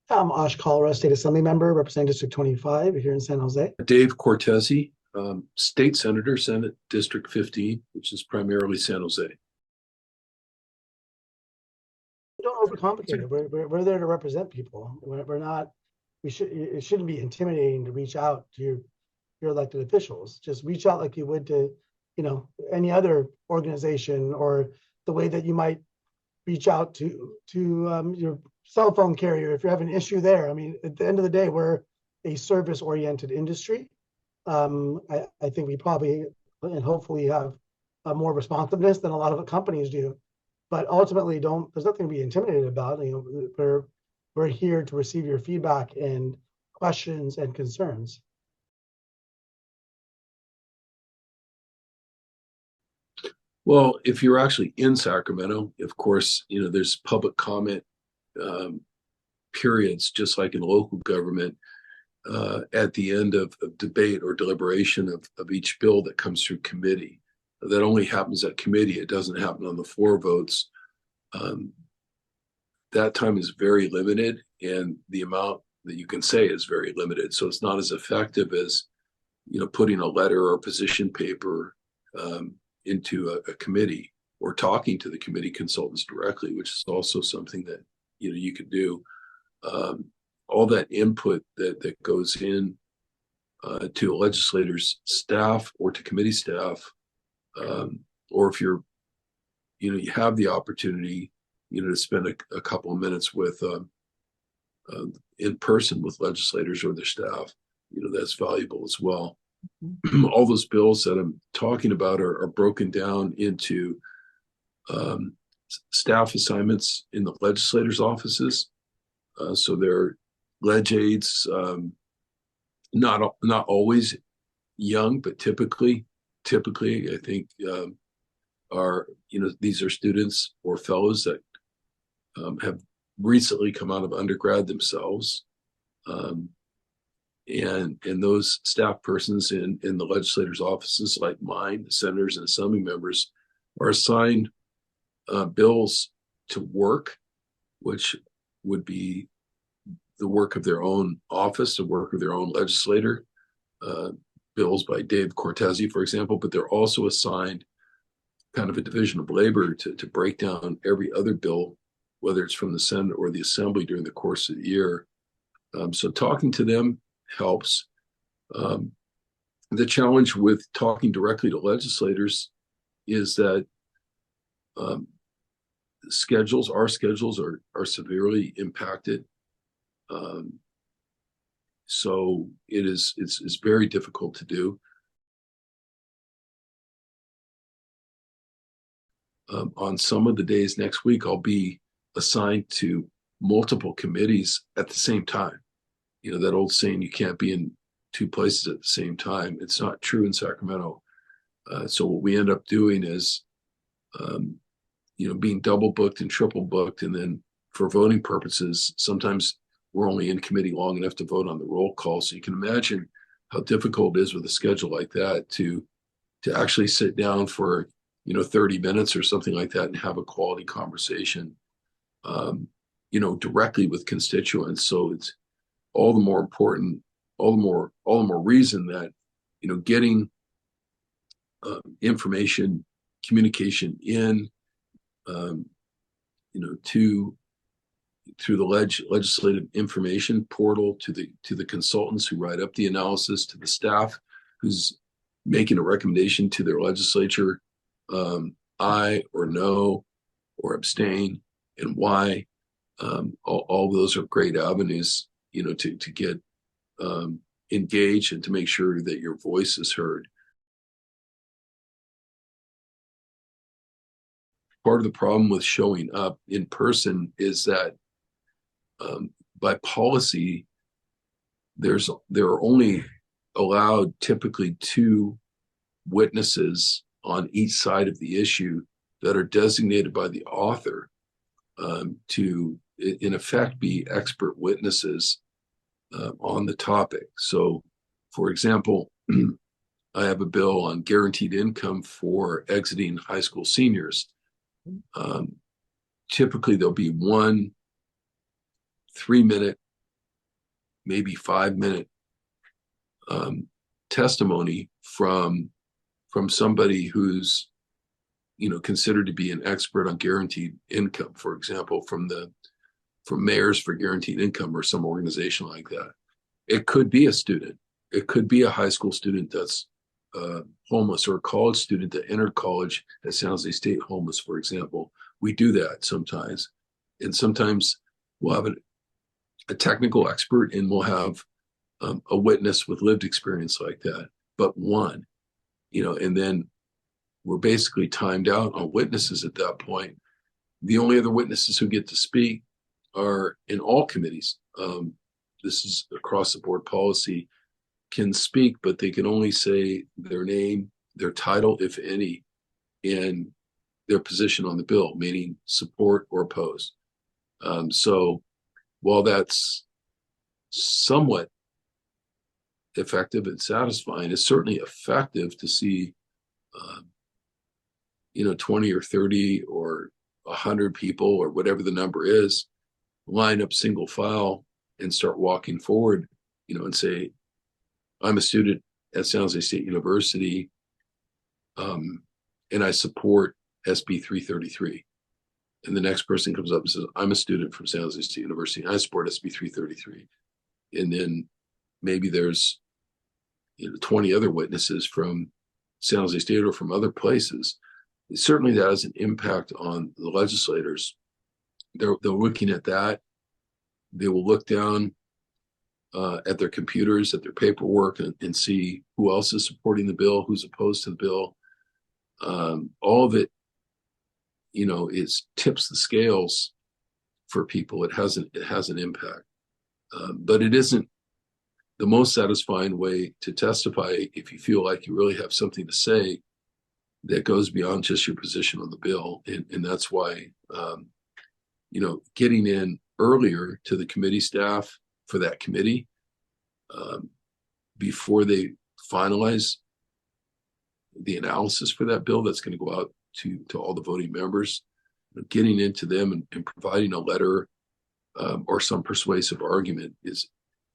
I'm Ash Kalra, State Assembly Member, representing District 25 here in San Jose. Dave Cortese, State Senator, Senate District 15, which is primarily San Jose. Don't overcomplicate it. We're there to represent people. We're not. It shouldn't be intimidating to reach out to your elected officials. Just reach out like you would to, any other organization, or the way that you might reach out to your cell phone carrier if you have an issue there. I mean, at the end of the day, we're a service-oriented industry. I think we probably and hopefully have more responsiveness than a lot of companies do. But ultimately, there's nothing to be intimidated about. We're here to receive your feedback and questions and concerns. Well, if you're actually in Sacramento, of course, there's public comment periods, just like in local government, at the end of debate or deliberation of each bill that comes through committee. That only happens at committee. It doesn't happen on the floor votes. That time is very limited, and the amount that you can say is very limited. So it's not as effective as, putting a letter or a position paper into a committee, or talking to the committee consultants directly, which is also something that, you could do. All that input that goes in to a legislator's staff or to committee staff, or if you have the opportunity, to spend a couple of minutes with in person with legislators or their staff, that's valuable as well. Mm-hmm. All those bills that I'm talking about are broken down into staff assignments in the legislators' offices. So they're leg aides, not always young, but typically, I think are these are students or fellows that have recently come out of undergrad themselves, and those staff persons in the legislators' offices, like mine, the senators and assembly members, are assigned bills to work, which would be the work of their own office, the work of their own legislator. Bills by Dave Cortese, for example, but they're also assigned kind of a division of labor to break down every other bill, whether it's from the Senate or the Assembly, during the course of the year. So talking to them helps. The challenge with talking directly to legislators is that our schedules are severely impacted. So it's very difficult to do. On some of the days next week, I'll be assigned to multiple committees at the same time. That old saying, you can't be in two places at the same time. It's not true in Sacramento. So what we end up doing is, being double booked and triple booked. And then for voting purposes, sometimes we're only in committee long enough to vote on the roll call. So you can imagine how difficult it is with a schedule like that to actually sit down for 30 minutes or something like that and have a quality conversation, directly with constituents. So it's all the more important, all the more reason that, getting information, communication in, through the legislative information portal to the consultants who write up the analysis, to the staff who's making a recommendation to their legislature, aye or no or abstain, and why. All those are great avenues, to get engaged and to make sure that your voice is heard. Part of the problem with showing up in person is that by policy, there are only allowed typically 2 witnesses on each side of the issue that are designated by the author to, in effect, be expert witnesses on the topic. So, for example, I have a bill on guaranteed income for exiting high school seniors. Typically, there'll be one 3-minute maybe 5-minute testimony from somebody who's, you know, considered to be an expert on guaranteed income, for example, from Mayors for Guaranteed Income or some organization like that. It could be a student. It could be a high school student that's homeless, or a college student that entered college at San Jose State homeless, for example. We do that sometimes. And sometimes we'll have a technical expert, and we'll have a witness with lived experience like that, but one, you know, and then we're basically timed out on witnesses at that point. The only other witnesses who get to speak are in all committees. This is across the board policy, can speak, but they can only say their name, their title, if any, and their position on the bill, meaning support or oppose. So while that's somewhat effective and satisfying, it's certainly effective to see, you know, 20 or 30 or 100 people or whatever the number is line up single file and start walking forward, you know, and say, I'm a student at San Jose State University, and I support SB 333. And the next person comes up and says, I'm a student from San Jose State University, and I support SB 333. And then maybe there's, you know, 20 other witnesses from San Jose State or from other places. Certainly that has an impact on the legislators. They're looking at that. They will look down at their computers, at their paperwork, and see who else is supporting the bill, who's opposed to the bill. All of it, you know, tips the scales for people. It has an impact, but it isn't the most satisfying way to testify if you feel like you really have something to say that goes beyond just your position on the bill. And that's why, you know, getting in earlier to the committee staff for that committee, before they finalize the analysis for that bill that's going to go out to all the voting members, getting into them and providing a letter or some persuasive argument is,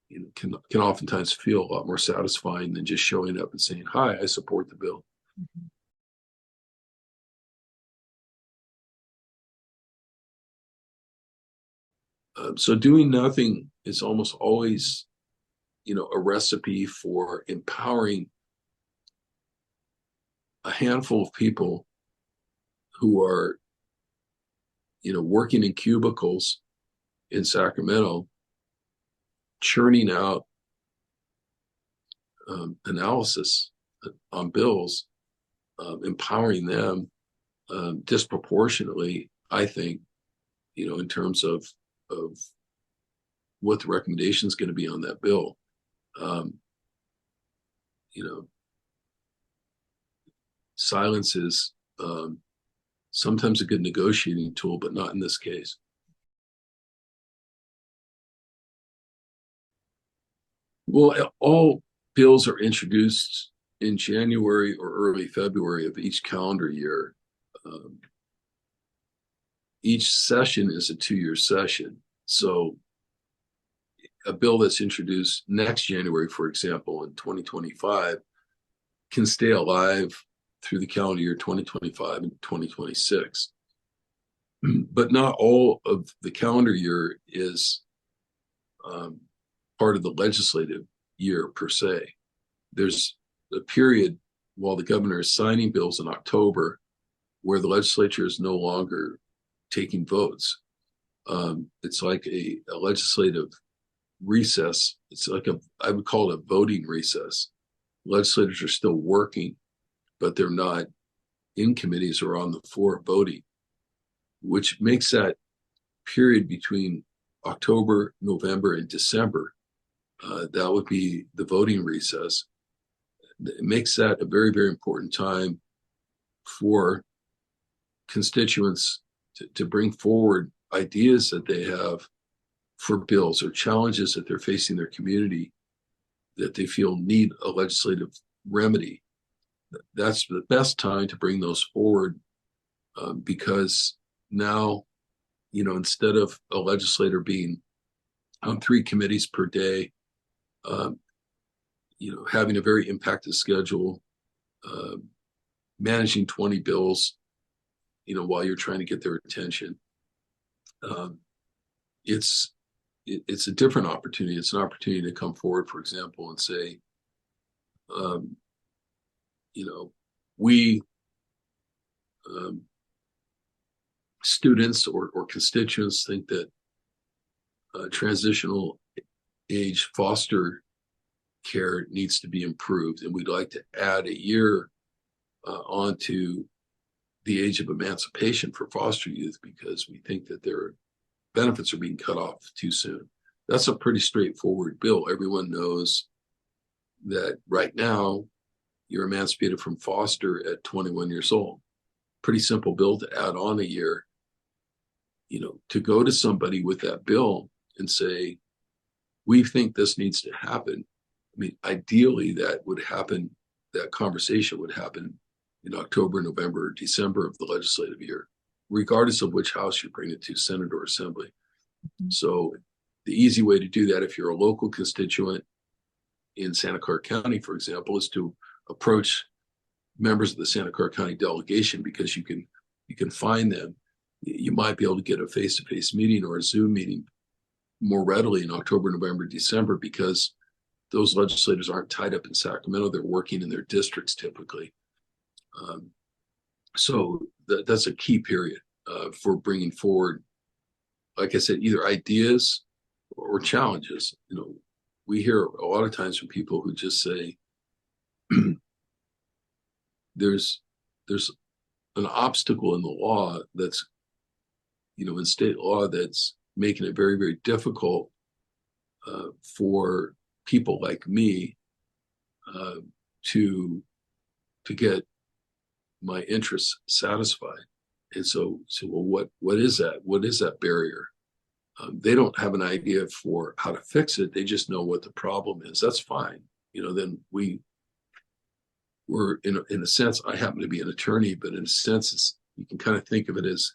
you know, can oftentimes feel a lot more satisfying than just showing up and saying, hi, I support the bill. Mm-hmm. So doing nothing is almost always, you know, a recipe for empowering a handful of people who are, you know, working in cubicles in Sacramento, churning out analysis on bills, empowering them disproportionately, I think, you know, in terms of what the recommendation is going to be on that bill. You know, silence is sometimes a good negotiating tool, but not in this case. Well, all bills are introduced in January or early February of each calendar year. Each session is a 2-year session. So a bill that's introduced next January, for example, in 2025, can stay alive through the calendar year 2025 and 2026. But not all of the calendar year is part of the legislative year per se. There's a period while the governor is signing bills in October where the legislature is no longer taking votes. It's like a legislative recess. It's like I would call it a voting recess. Legislators are still working, but they're not in committees or on the floor voting, which makes that period between October, November, and December, that would be the voting recess. It makes that a very, very important time for constituents to bring forward ideas that they have for bills or challenges that they're facing their community that they feel need a legislative remedy. That's the best time to bring those forward, because now, you know, instead of a legislator being on 3 committees per day um, having a very impacted schedule, managing 20 bills, while you're trying to get their attention. Um, it's a different opportunity. It's an opportunity to come forward, for example, and say, um, we students or constituents think that transitional age foster care needs to be improved, and we'd like to add a year onto the age of emancipation for foster youth because we think that their benefits are being cut off too soon. That's a pretty straightforward bill. Everyone knows that right now you're emancipated from foster at 21 years old. Pretty simple bill to add on a year. To go to somebody with that bill and say, we think this needs to happen. I mean, ideally that would happen, that conversation would happen in October, November, or December of the legislative year, regardless of which house you bring it to, Senate or Assembly. Mm-hmm. So the easy way to do that, if you're a local constituent in Santa Clara County, for example, is to approach members of the Santa Clara County delegation, because you can find them. You might be able to get a face-to-face meeting or a Zoom meeting more readily in October, November, December, because those legislators aren't tied up in Sacramento. They're working in their districts typically. So that's a key period for bringing forward, like I said, either ideas or challenges. We hear a lot of times from people who just say, there's an obstacle in the law that's, in state law, that's making it very, very difficult for people like me to get my interests satisfied. And so well, what is that? What is that barrier? They don't have an idea for how to fix it. They just know what the problem is. That's fine. Then we're in a sense, I happen to be an attorney, but in a sense, you can kind of think of it as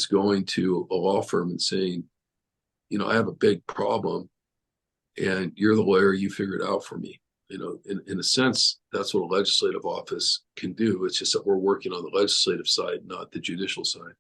going to a law firm and saying, I have a big problem and you're the lawyer, you figure it out for me. In a sense, that's what a legislative office can do. It's just that we're working on the legislative side, not the judicial side.